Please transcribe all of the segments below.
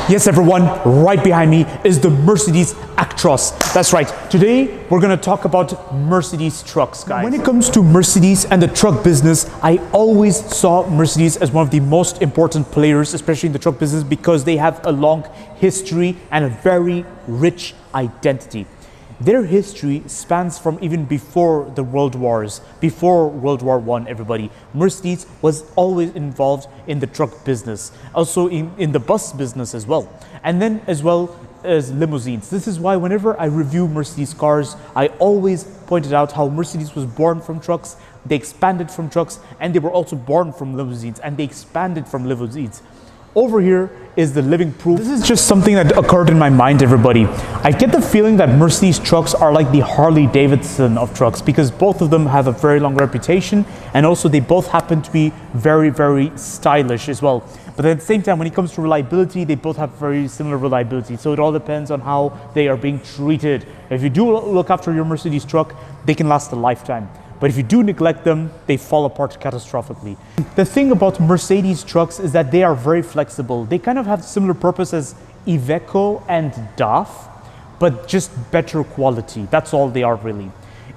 Yes, everyone, right behind me is the Mercedes Actros. That's right. Today, we're going to talk about Mercedes trucks, guys. When it comes to Mercedes and the truck business, I always saw Mercedes as one of the most important players, especially in the truck business, because they have a long history and a very rich identity. Their history spans from even before the World Wars, before World War I, everybody. Mercedes was always involved in the truck business, also in the bus business as well, and then as well as limousines. This is why whenever I review Mercedes cars, I always pointed out how Mercedes was born from trucks, they expanded from trucks, and they were also born from limousines, and they expanded from limousines. Over here is the living proof. This is just something that occurred in my mind, everybody. I get the feeling that Mercedes trucks are like the Harley Davidson of trucks, because both of them have a very long reputation, and also they both happen to be very, very stylish as well. But at the same time, when it comes to reliability, they both have very similar reliability. So it all depends on how they are being treated. If you do look after your Mercedes truck, they can last a lifetime. But if you do neglect them, they fall apart catastrophically. The thing about Mercedes trucks is that they are very flexible. They kind of have similar purpose as Iveco and DAF, but just better quality. That's all they are really.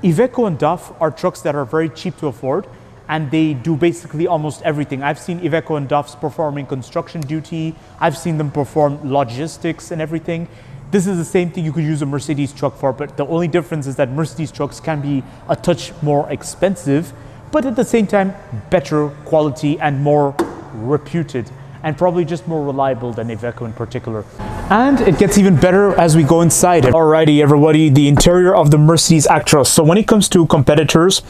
Iveco and DAF are trucks that are very cheap to afford, and they do basically almost everything. I've seen Iveco and DAFs performing construction duty. I've seen them perform logistics and everything. This is the same thing you could use a Mercedes truck for, but the only difference is that Mercedes trucks can be a touch more expensive, but at the same time, better quality and more reputed, and probably just more reliable than Iveco in particular. And it gets even better as we go inside. Alrighty, everybody, the interior of the Mercedes Actros. So when it comes to competitors,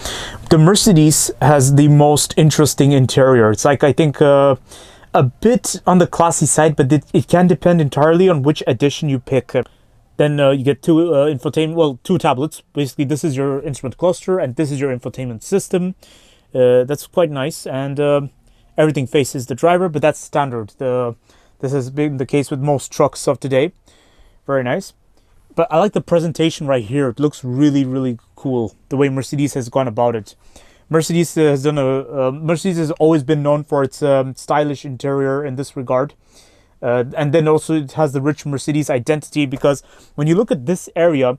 the Mercedes has the most interesting interior. It's like, I think, a bit on the classy side, but it can depend entirely on which edition you pick. Then you get two tablets. Basically, this is your instrument cluster and this is your infotainment system. That's quite nice, and everything faces the driver, but that's standard. This has been the case with most trucks of today. Very nice. But I like the presentation right here. It looks really, really cool, the way Mercedes has gone about it. Mercedes has always been known for its stylish interior in this regard. And then also it has the rich Mercedes identity, because when you look at this area,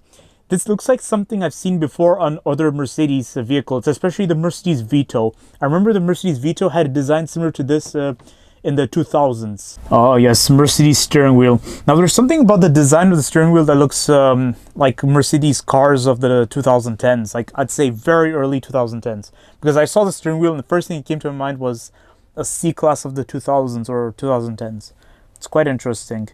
this looks like something I've seen before on other Mercedes vehicles, especially the Mercedes Vito. I remember the Mercedes Vito had a design similar to this in the 2000s. Oh yes, Mercedes steering wheel. Now there's something about the design of the steering wheel that looks like Mercedes cars of the 2010s, like I'd say very early 2010s, because I saw the steering wheel and the first thing that came to my mind was a C-Class of the 2000s or 2010s. It's quite interesting.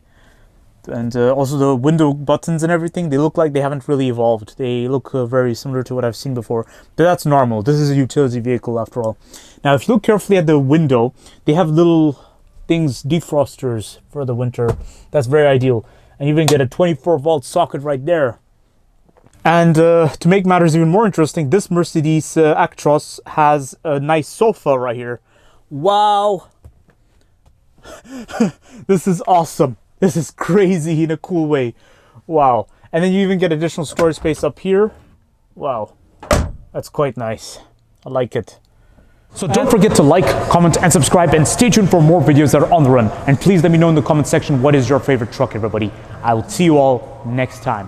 And also the window buttons and everything, they look like they haven't really evolved. They look very similar to what I've seen before, but that's normal. This is a utility vehicle after all. Now, if you look carefully at the window, they have little things, defrosters for the winter. That's very ideal. And you even get a 24-volt socket right there. And to make matters even more interesting, this Mercedes Actros has a nice sofa right here. Wow! This is awesome. This is crazy in a cool way. Wow. And then you even get additional storage space up here. Wow. That's quite nice. I like it. So don't forget to like, comment, and subscribe, and stay tuned for more videos that are on the run. And please let me know in the comment section what is your favorite truck, everybody. I will see you all next time.